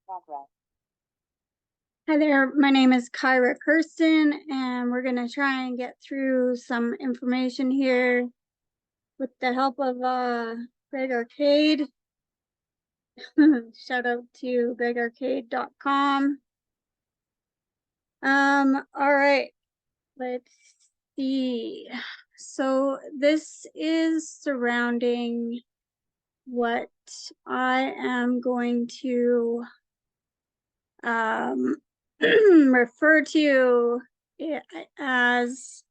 Hi there, my name is Kyra Kirsten, and we're going to try and get through some information here with the help of Greg Arcade. Shout out to gregarcade.com. All right, let's see. So this is surrounding what I am going to refer to as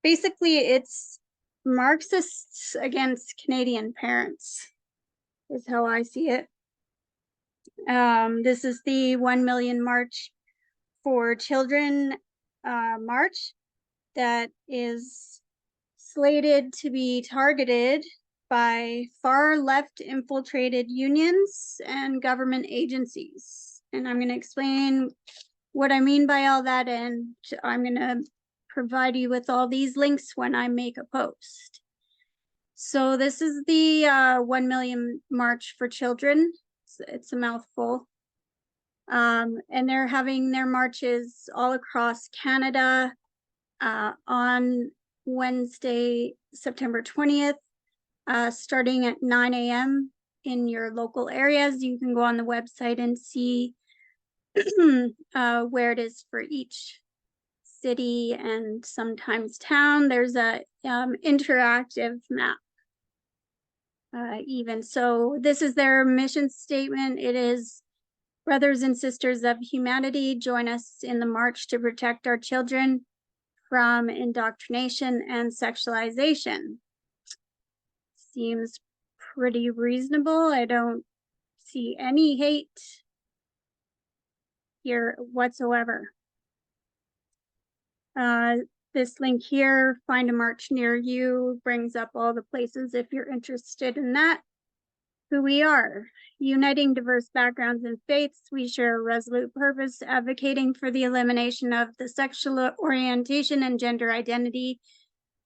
basically it's Marxists against Canadian parents is how I see it. This is the 1 million March for Children march that is slated to be targeted by far left infiltrated unions and government agencies. And I'm going to explain what I mean by all that, and I'm going to provide you with all these links when I make a post. So this is the 1 million March for Children. It's a mouthful. And they're having their marches all across Canada on Wednesday, September 20th, starting at 9 a.m. in your local areas. You can go on the website and see where it is for each city and sometimes town. There's a interactive map even. So this is their mission statement. It is, brothers and sisters of humanity, join us in the march to protect our children from indoctrination and sexualization. Seems pretty reasonable. I don't see any hate here whatsoever. This link here, find a march near you, brings up all the places if you're interested in that. Who we are, uniting diverse backgrounds and faiths, we share a resolute purpose, advocating for the elimination of the sexual orientation and gender identity,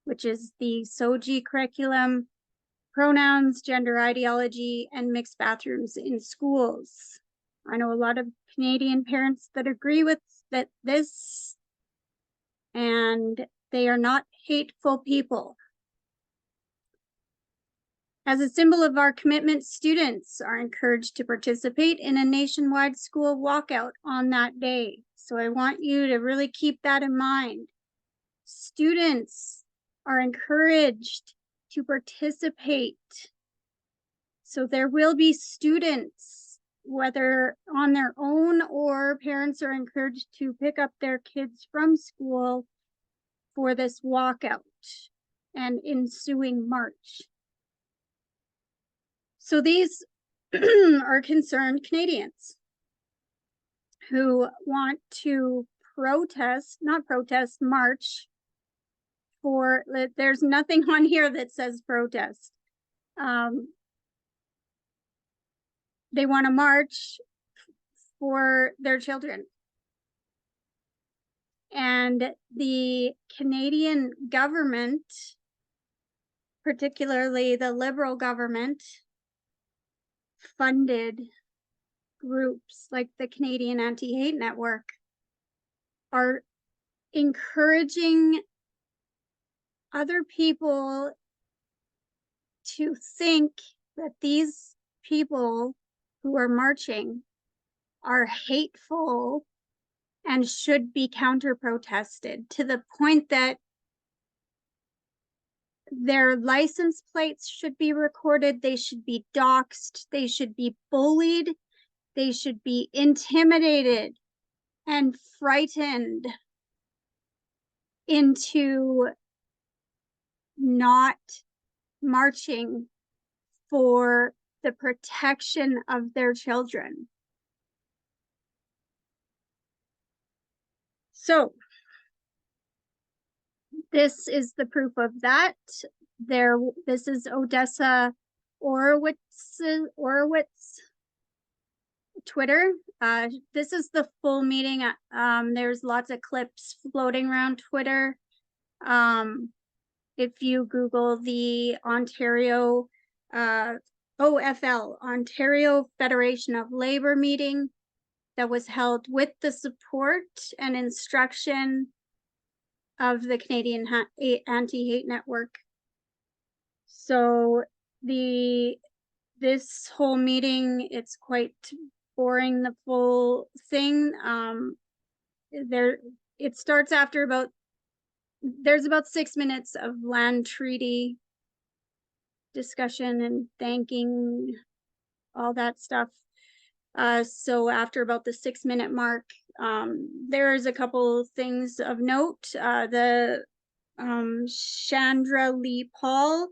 which is the SOGI curriculum, pronouns, gender ideology, and mixed bathrooms in schools. I know a lot of Canadian parents that agree with this, and they are not hateful people. As a symbol of our commitment, students are encouraged to participate in a nationwide school walkout on that day. So I want you to really keep that in mind. Students are encouraged to participate. So there will be students, whether on their own or parents are encouraged to pick up their kids from school for this walkout and ensuing march. So these are concerned Canadians who want to march for, there's nothing on here that says protest. They want to march for their children. And the Canadian government, particularly the Liberal government, funded groups like the Canadian Anti-Hate Network are encouraging other people to think that these people who are marching are hateful and should be counter-protested, to the point that their license plates should be recorded, they should be doxxed, they should be bullied, they should be intimidated and frightened into not marching for the protection of their children. So this is the proof of that. This is Odessa Orowitz Twitter. This is the full meeting. There's lots of clips floating around Twitter. If you Google the Ontario OFL, Ontario Federation of Labor meeting that was held with the support and instruction of the Canadian Anti-Hate Network. So this whole meeting, it's quite boring, the full thing. It starts after there's about 6 minutes of land treaty discussion and thanking, all that stuff. So after about the 6 minute mark, there's a couple things of note. The Chandra Lee Paul,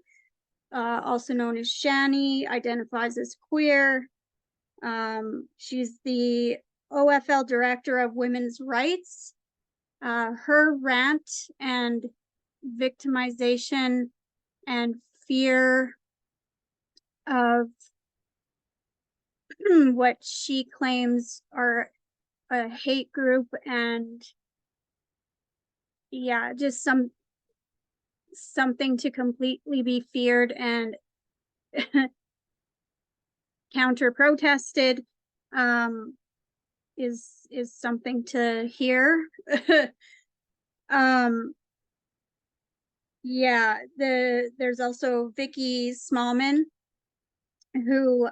also known as Shani, identifies as queer. She's the OFL Director of Women's Rights. Her rant and victimization and fear of what she claims are a hate group, and yeah, just something to completely be feared and counter protested, is something to hear. Yeah, there's also Vicky Smallman, who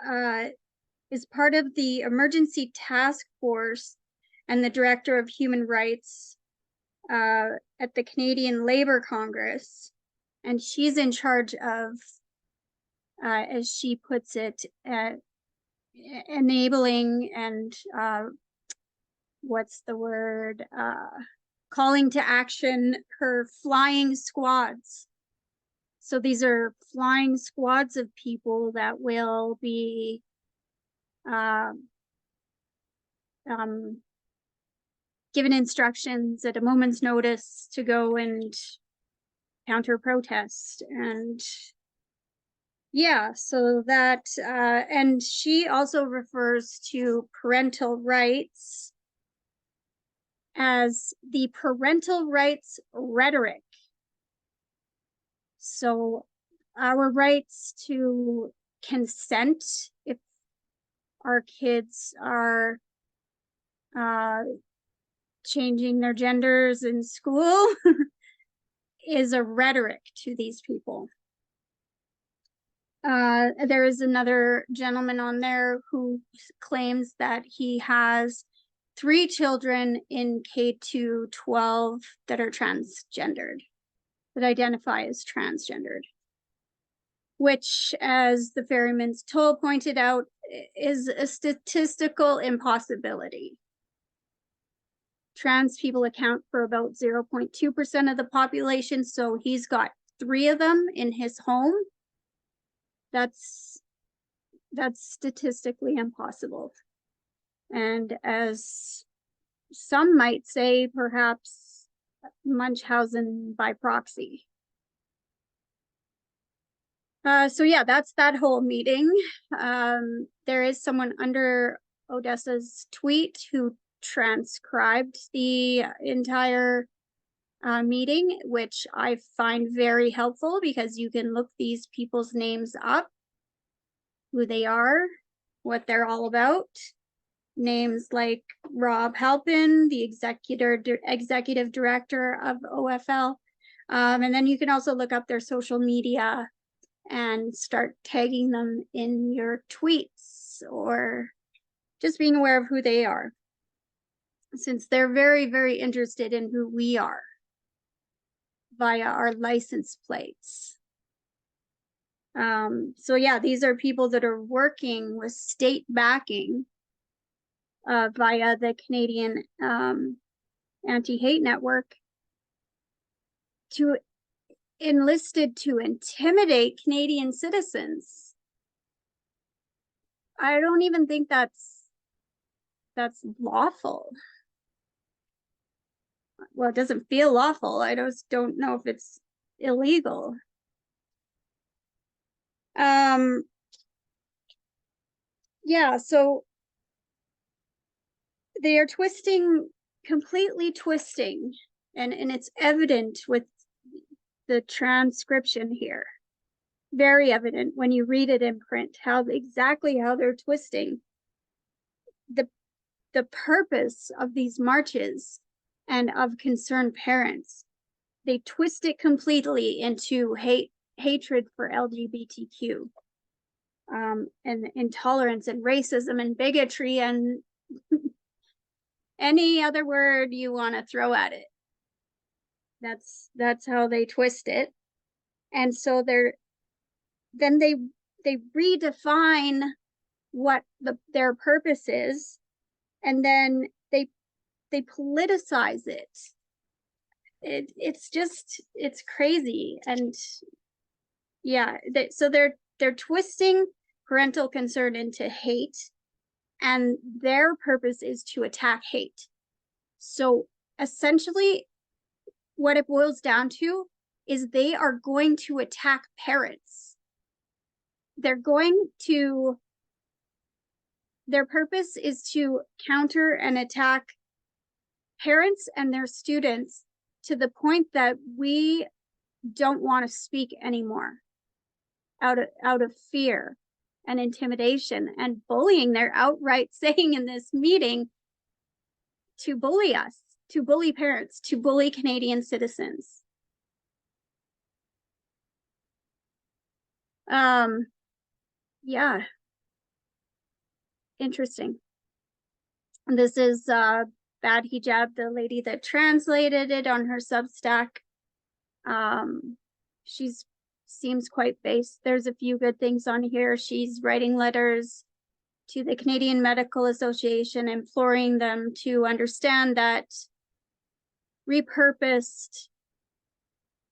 is part of the emergency task force and the director of human rights at the Canadian Labour Congress. And she's in charge of, as she puts it, enabling and what's the word? Calling to action her flying squads. So these are flying squads of people that will be given instructions at a moment's notice to go and counter protest. And yeah, so that, and she also refers to parental rights as the parental rights rhetoric. So our rights to consent if our kids are changing their genders in school is a rhetoric to these people. There is another gentleman on there who claims that he has 3 children in K-12 that are transgendered, that identify as transgendered, which, as the Ferryman's Toll pointed out, is a statistical impossibility. Trans people account for about 0.2% of the population, so he's got 3 of them in his home. That's statistically impossible. And as some might say, perhaps Munchausen by proxy. So yeah, that's that whole meeting. There is someone under Odessa's tweet who transcribed the entire meeting, which I find very helpful because you can look these people's names up, who they are, what they're all about. Names like Rob Halpin, the executive director of OFL. And then you can also look up their social media and start tagging them in your tweets, or just being aware of who they are, since they're very, very interested in who we are via our license plates. So yeah, these are people that are working with state backing via the Canadian Anti-Hate Network enlisted to intimidate Canadian citizens. I don't even think that's lawful. Well, it doesn't feel lawful. I just don't know if it's illegal. Yeah, so they are completely twisting, and it's evident with the transcription here. very evident when you read it in print, exactly how they're twisting the purpose of these marches and of concerned parents. They twist it completely into hatred for LGBTQ, and intolerance and racism and bigotry and any other word you want to throw at it. That's how they twist it. And so they redefine what their purpose is, and then they politicize it. It's crazy. And yeah, so they're twisting parental concern into hate, and their purpose is to attack hate. So essentially what it boils down to is they are going to attack parents. Their purpose is to counter and attack parents and their students to the point that we don't want to speak anymore out of fear and intimidation and bullying. They're outright saying in this meeting to bully us, to bully parents, to bully Canadian citizens. Yeah, interesting. And this is Bad Hijab, the lady that translated it on her Substack. She's seems quite based. There's a few good things on here. She's writing letters to the Canadian Medical Association, imploring them to understand that repurposed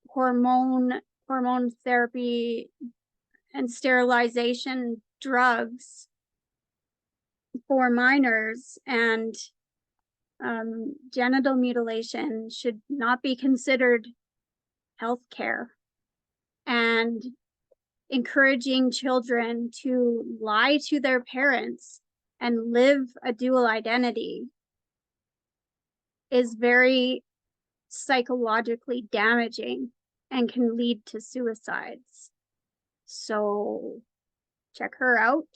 hormone therapy and sterilization drugs for minors and genital mutilation should not be considered health care. And encouraging children to lie to their parents and live a dual identity is very psychologically damaging and can lead to suicides. So check her out.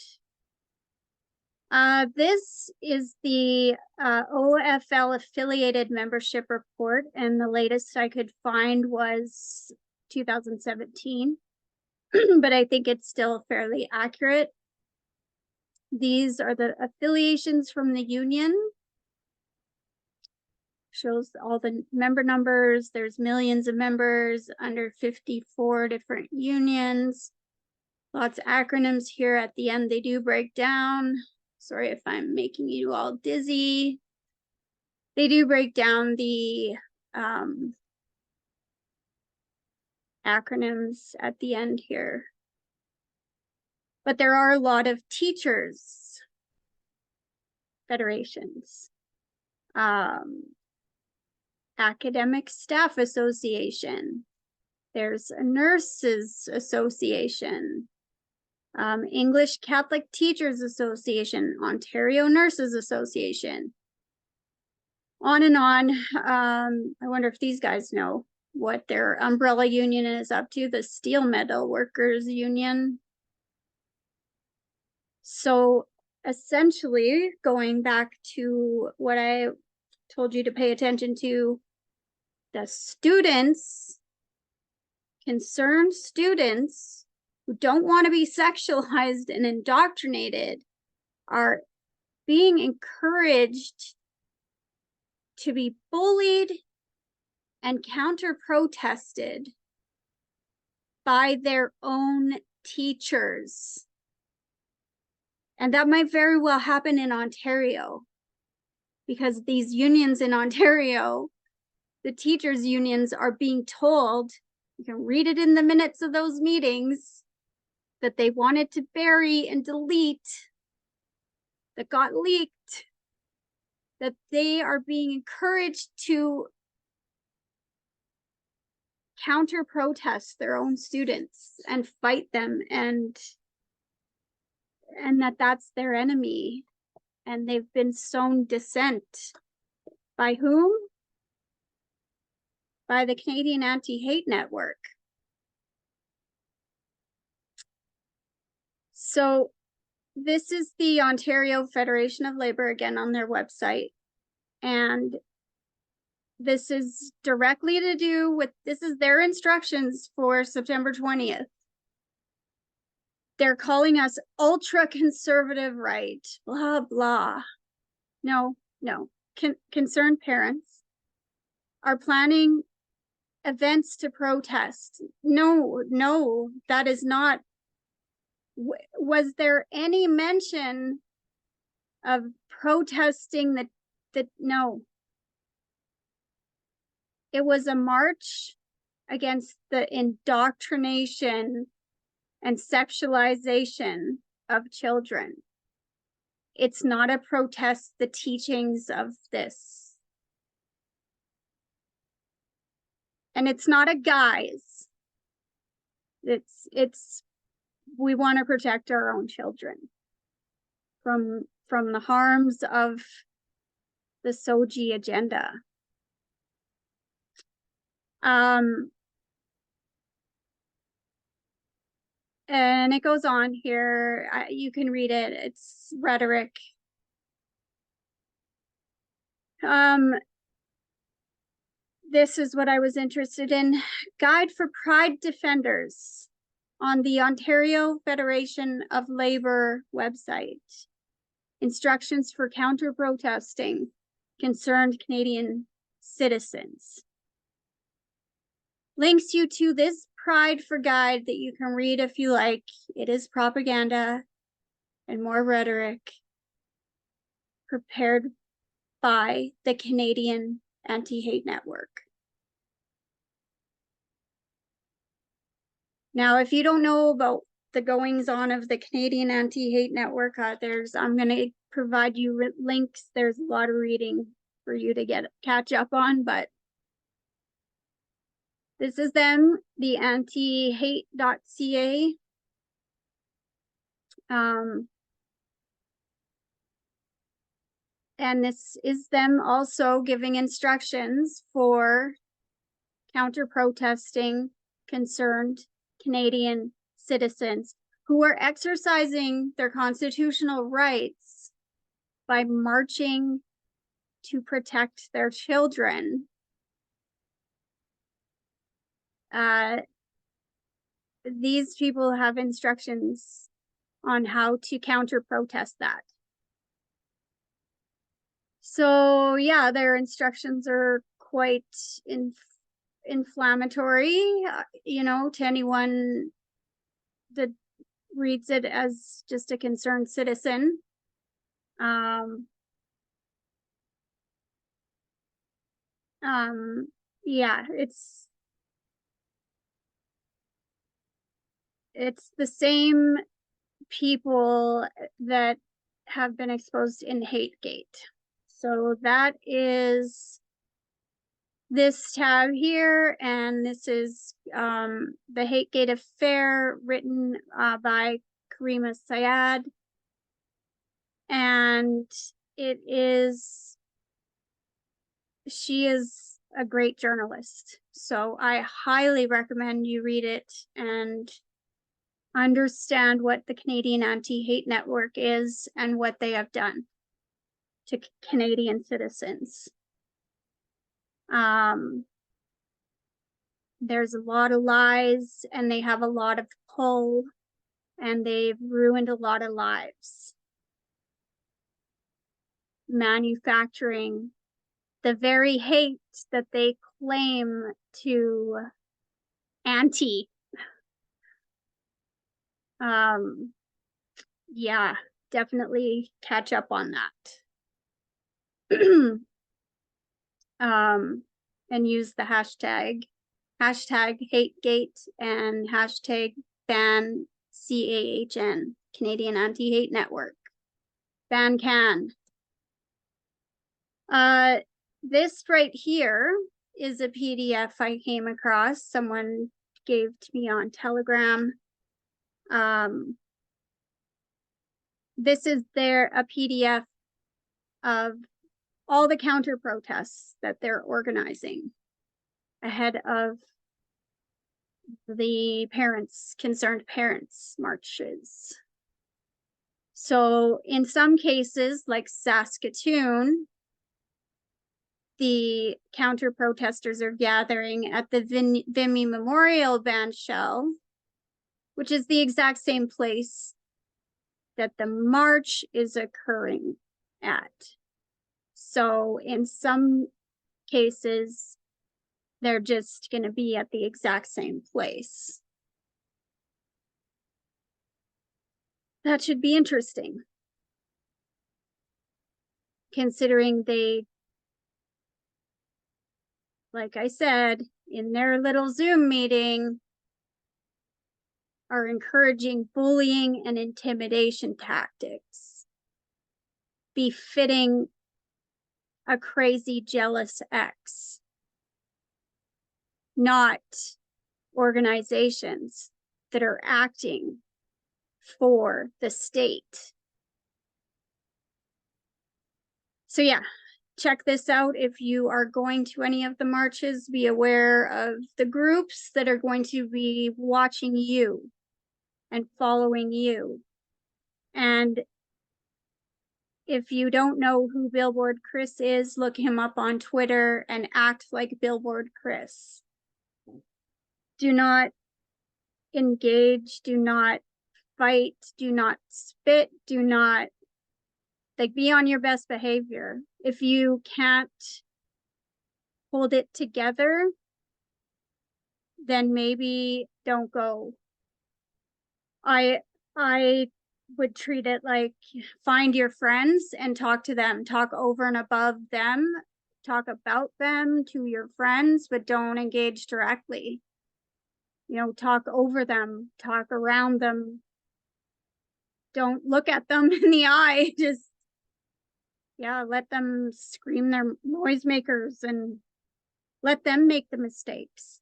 This is the OFL affiliated membership report, and the latest I could find was 2017, but I think it's still fairly accurate. These are the affiliations from the union. Shows all the member numbers. There's millions of members under 54 different unions. Lots of acronyms here at the end. They do break down. Sorry if I'm making you all dizzy. They do break down the acronyms at the end here. But there are a lot of teachers federations, academic staff association. There's a nurses association, English Catholic Teachers Association, Ontario Nurses Association, on and on. I wonder if these guys know what their umbrella union is up to, the Steel Metal Workers Union. So essentially, going back to what I told you to pay attention to, the students, concerned students who don't want to be sexualized and indoctrinated, are being encouraged to be bullied and counter-protested by their own teachers. And that might very well happen in Ontario, because these unions in Ontario, the teachers' unions, are being told, you can read it in the minutes of those meetings, that they wanted to bury and delete, that got leaked, that they are being encouraged to counter-protest their own students and fight them, and that's their enemy. And they've been sown dissent. By whom? By the Canadian Anti-Hate Network. So this is the Ontario Federation of Labor, again, on their website. And this is directly to do with, this is their instructions for September 20th. They're calling us ultra conservative right, blah, blah. No. Concerned parents are planning events to protest. No, that is not. Was there any mention of protesting that? No. It was a march against the indoctrination and sexualization of children. It's not a protest, the teachings of this. And it's not a guise. It's we want to protect our own children from the harms of the SOGI agenda. And it goes on here. You can read it. It's rhetoric. This is what I was interested in. Guide for Pride Defenders on the Ontario Federation of Labor website. Instructions for counter-protesting concerned Canadian citizens. Links you to this Pride for Guide that you can read if you like. It is propaganda and more rhetoric prepared by the Canadian Anti-Hate Network. Now, if you don't know about the goings on of the Canadian Anti-Hate Network, I'm going to provide you links. There's a lot of reading for you to catch up on, but this is them, the antihate.ca. And this is them also giving instructions for counter-protesting concerned Canadian citizens who are exercising their constitutional rights by marching to protect their children. These people have instructions on how to counter-protest that. So yeah, their instructions are quite inflammatory, to anyone that reads it as just a concerned citizen. Yeah, it's the same people that have been exposed in HateGate. So that is this tab here, and this is the HateGate Affair, written by Karima Syed. And she is a great journalist. So I highly recommend you read it and understand what the Canadian Anti-Hate Network is and what they have done to Canadian citizens. There's a lot of lies, and they have a lot of pull, and they've ruined a lot of lives. Manufacturing the very hate that they claim to anti. Yeah, definitely catch up on that. And use the hashtag HateGate and hashtag ban CAHN, Canadian Anti-Hate Network. Ban CAHN. This right here is a PDF I came across. Someone gave to me on Telegram. This is a PDF of all the counter protests that they're organizing ahead of the concerned parents marches. So in some cases, like Saskatoon, the counter protesters are gathering at the Vimy Memorial Band Shell, which is the exact same place that the march is occurring at. So in some cases, they're just going to be at the exact same place. That should be interesting, considering they, like I said, in their little Zoom meeting, are encouraging bullying and intimidation tactics, befitting a crazy, jealous ex, not organizations that are acting for the state. So yeah, check this out. If you are going to any of the marches, be aware of the groups that are going to be watching you and following you. And if you don't know who Billboard Chris is, look him up on Twitter and act like Billboard Chris. Do not engage, do not fight, do not spit, do not, like, be on your best behavior. If you can't hold it together, then maybe don't go. I would treat it like, find your friends and talk to them, talk over and above them, talk about them to your friends, but don't engage directly. You know, talk over them, talk around them. Don't look at them in the eye. Just, yeah, let them scream their noisemakers and let them make the mistakes.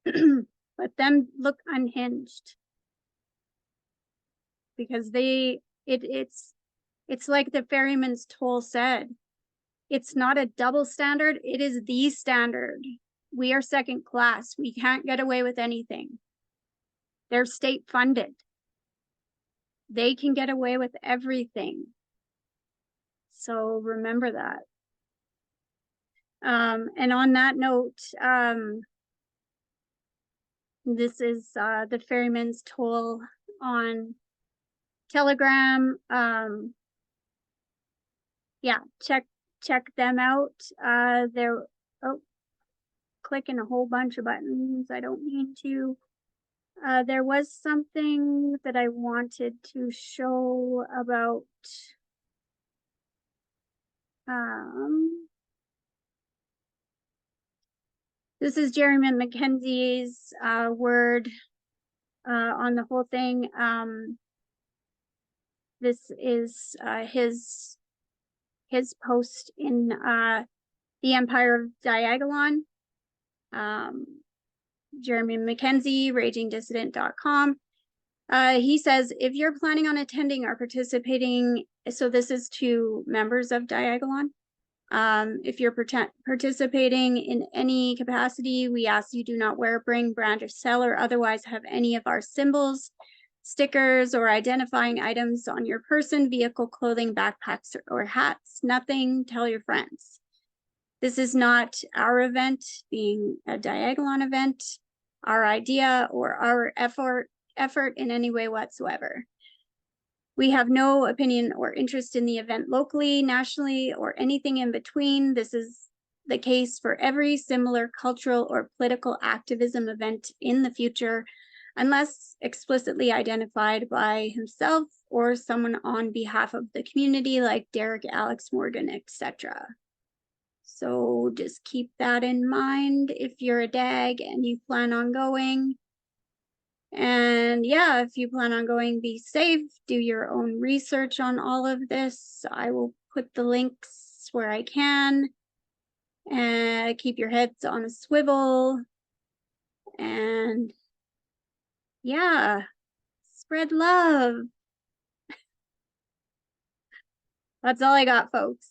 Let them look unhinged. Because it's like the ferryman's toll said, it's not a double standard, it is the standard. We are second class. We can't get away with anything. They're state funded. They can get away with everything. So remember that. And on that note, this is the ferryman's toll on Telegram. Yeah, check them out. They're clicking a whole bunch of buttons. I don't mean to. There was something that I wanted to show about this is Jeremy McKenzie's word on the whole thing. This is his post in the Empire of Diagolon. Jeremy McKenzie, ragingdissident.com. He says, if you're planning on attending or participating, so this is to members of Diagolon. If you're participating in any capacity, we ask you do not wear, bring, brandish, sell, or otherwise have any of our symbols, stickers, or identifying items on your person, vehicle, clothing, backpacks, or hats. Nothing. Tell your friends. This is not our event, being a Diagolon event, our idea, or our effort in any way whatsoever. We have no opinion or interest in the event locally, nationally, or anything in between. This is the case for every similar cultural or political activism event in the future, unless explicitly identified by himself or someone on behalf of the community like Derek, Alex, Morgan, etc. So just keep that in mind if you're a DAG and you plan on going. And yeah, if you plan on going, be safe, do your own research on all of this. I will put the links where I can. And keep your heads on a swivel. And yeah, spread love. That's all I got, folks.